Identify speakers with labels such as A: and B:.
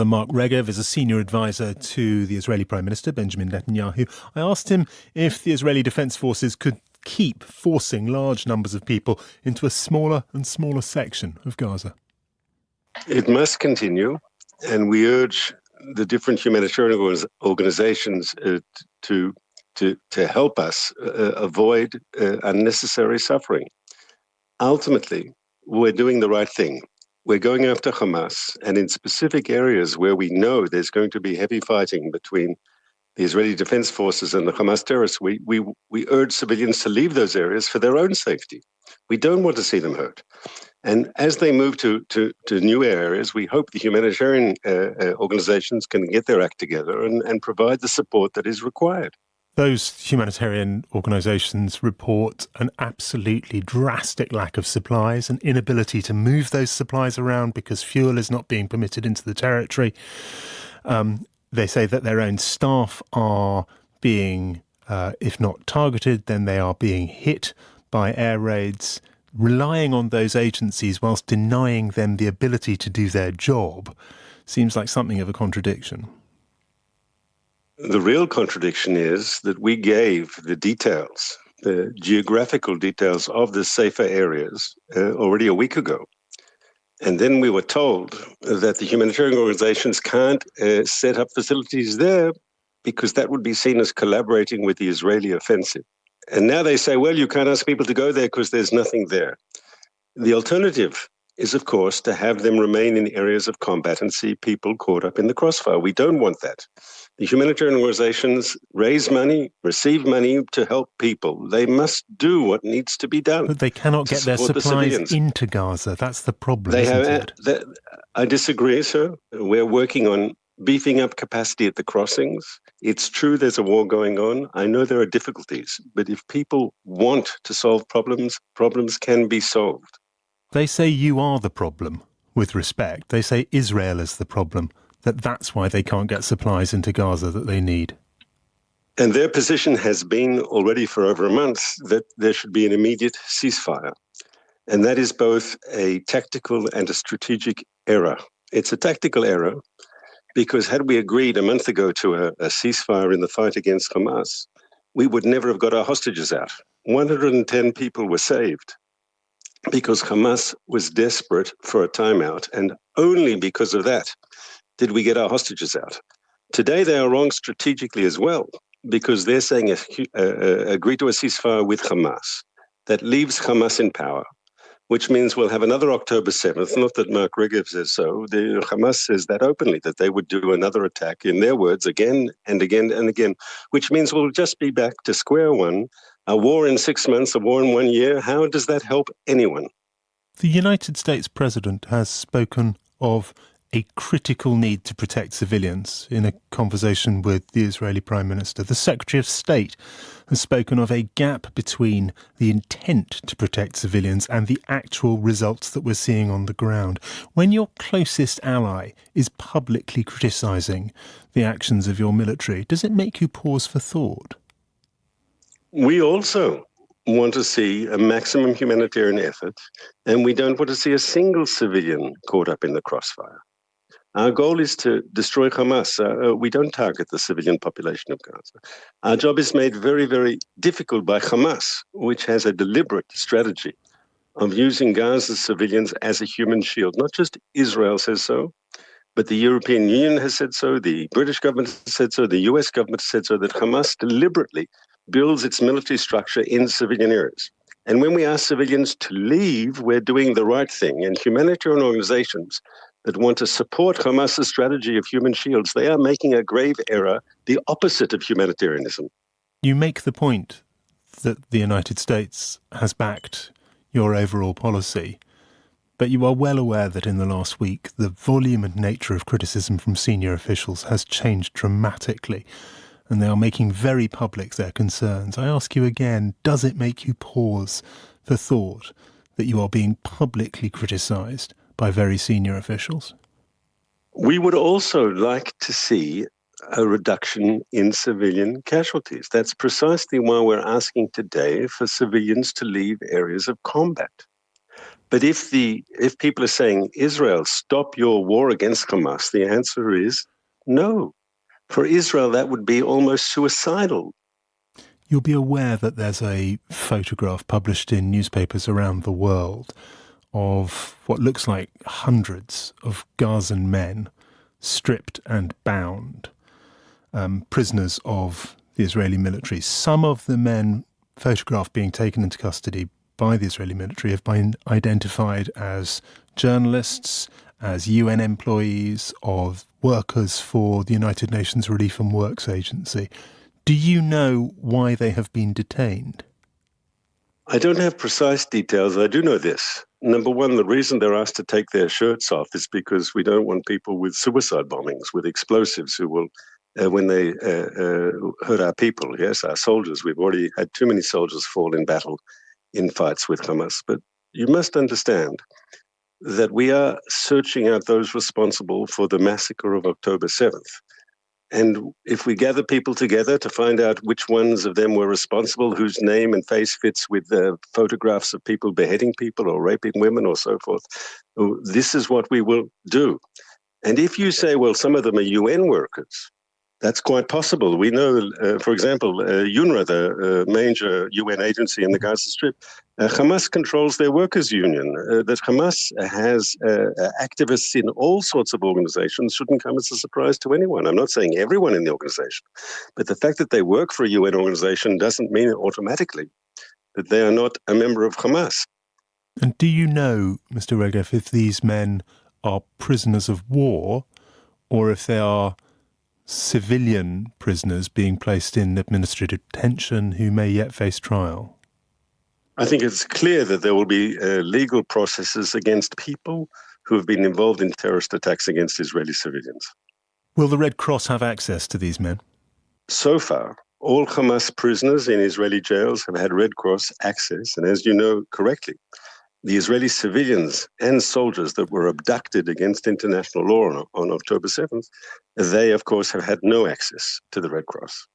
A: Mark Regev is a senior advisor to the Israeli Prime Minister, Benjamin Netanyahu. I asked him if the Israeli Defense Forces could keep forcing large numbers of people into a smaller and smaller section of Gaza.
B: It must continue, and we urge the different humanitarian organizations to help us avoid unnecessary suffering. Ultimately, we're doing the right thing. We're going after Hamas, and in specific areas where we know there's going to be heavy fighting between the Israeli Defense Forces and the Hamas terrorists, we urge civilians to leave those areas for their own safety. We don't want to see them hurt. And as they move to new areas, we hope the humanitarian organizations can get their act together and provide the support that is required.
A: Those humanitarian organisations report an absolutely drastic lack of supplies, an inability to move those supplies around because fuel is not being permitted into the territory. They say that their own staff are being, if not targeted, then they are being hit by air raids, relying on those agencies whilst denying them the ability to do their job. Seems like something of a contradiction.
B: The real contradiction is that we gave the details, the geographical details of the safer areas already a week ago. And then we were told that the humanitarian organizations can't set up facilities there because that would be seen as collaborating with the Israeli offensive. And now they say, well, you can't ask people to go there because there's nothing there. The alternative is, of course, to have them remain in areas of combat and see people caught up in the crossfire. We don't want that. The humanitarian organizations raise money, receive money to help people. They must do what needs to be done.
A: But they cannot get their supplies into Gaza. That's the problem,
B: I disagree, sir. We're working on beefing up capacity at the crossings. It's true there's a war going on. I know there are difficulties. But if people want to solve problems, problems can be solved.
A: They say you are the problem, with respect. They say Israel is the problem, that's why they can't get supplies into Gaza that they need.
B: And their position has been already for over a month that there should be an immediate ceasefire. And that is both a tactical and a strategic error. It's a tactical error because had we agreed a month ago to a ceasefire in the fight against Hamas, we would never have got our hostages out. 110 people were saved because Hamas was desperate for a timeout, and only because of that did we get our hostages out. Today they are wrong strategically as well, because they're saying agree to a ceasefire with Hamas. That leaves Hamas in power, which means we'll have another October 7th, not that Mark Regev says so. The Hamas says that openly, that they would do another attack, in their words, again and again and again, which means we'll just be back to square one, a war in 6 months, a war in 1 year. How does that help anyone?
A: The United States president has spoken of a critical need to protect civilians in a conversation with the Israeli Prime Minister. The Secretary of State has spoken of a gap between the intent to protect civilians and the actual results that we're seeing on the ground. When your closest ally is publicly criticising the actions of your military, does it make you pause for thought?
B: We also want to see a maximum humanitarian effort, and we don't want to see a single civilian caught up in the crossfire. Our goal is to destroy Hamas. We don't target the civilian population of Gaza. Our job is made very, very difficult by Hamas, which has a deliberate strategy of using Gaza's civilians as a human shield. Not just Israel says so, but the European Union has said so, the British government has said so, the US government has said so, that Hamas deliberately builds its military structure in civilian areas. And when we ask civilians to leave, we're doing the right thing. And humanitarian organizations that want to support Hamas's strategy of human shields, they are making a grave error, the opposite of humanitarianism.
A: You make the point that the United States has backed your overall policy, but you are well aware that in the last week, the volume and nature of criticism from senior officials has changed dramatically, and they are making very public their concerns. I ask you again, does it make you pause for thought that you are being publicly criticised by very senior officials?
B: We would also like to see a reduction in civilian casualties. That's precisely why we're asking today for civilians to leave areas of combat. But if people are saying, Israel, stop your war against Hamas, the answer is no. For Israel, that would be almost suicidal.
A: You'll be aware that there's a photograph published in newspapers around the world of what looks like hundreds of Gazan men stripped and bound, prisoners of the Israeli military. Some of the men photographed being taken into custody by the Israeli military have been identified as journalists, as UN employees, or workers for the United Nations Relief and Works Agency. Do you know why they have been detained?
B: I don't have precise details. I do know this. Number one, the reason they're asked to take their shirts off is because we don't want people with suicide bombings, with explosives who will, when they hurt our people, yes, our soldiers. We've already had too many soldiers fall in battle in fights with Hamas. But you must understand that we are searching out those responsible for the massacre of October 7th. And if we gather people together to find out which ones of them were responsible, whose name and face fits with photographs of people beheading people or raping women or so forth, this is what we will do. And if you say, well, some of them are UN workers, that's quite possible. We know, for example, UNRWA, the major UN agency in the Gaza Strip, Hamas controls their workers' union. That Hamas has activists in all sorts of organizations shouldn't come as a surprise to anyone. I'm not saying everyone in the organization, but the fact that they work for a UN organization doesn't mean automatically that they are not a member of Hamas.
A: And do you know, Mr. Regev, if these men are prisoners of war or if they are civilian prisoners being placed in administrative detention who may yet face trial?
B: I think it's clear that there will be legal processes against people who have been involved in terrorist attacks against Israeli civilians.
A: Will the Red Cross have access to these men?
B: So far, all Hamas prisoners in Israeli jails have had Red Cross access, and as you know correctly, the Israeli civilians and soldiers that were abducted against international law on October 7th, they, of course, have had no access to the Red Cross.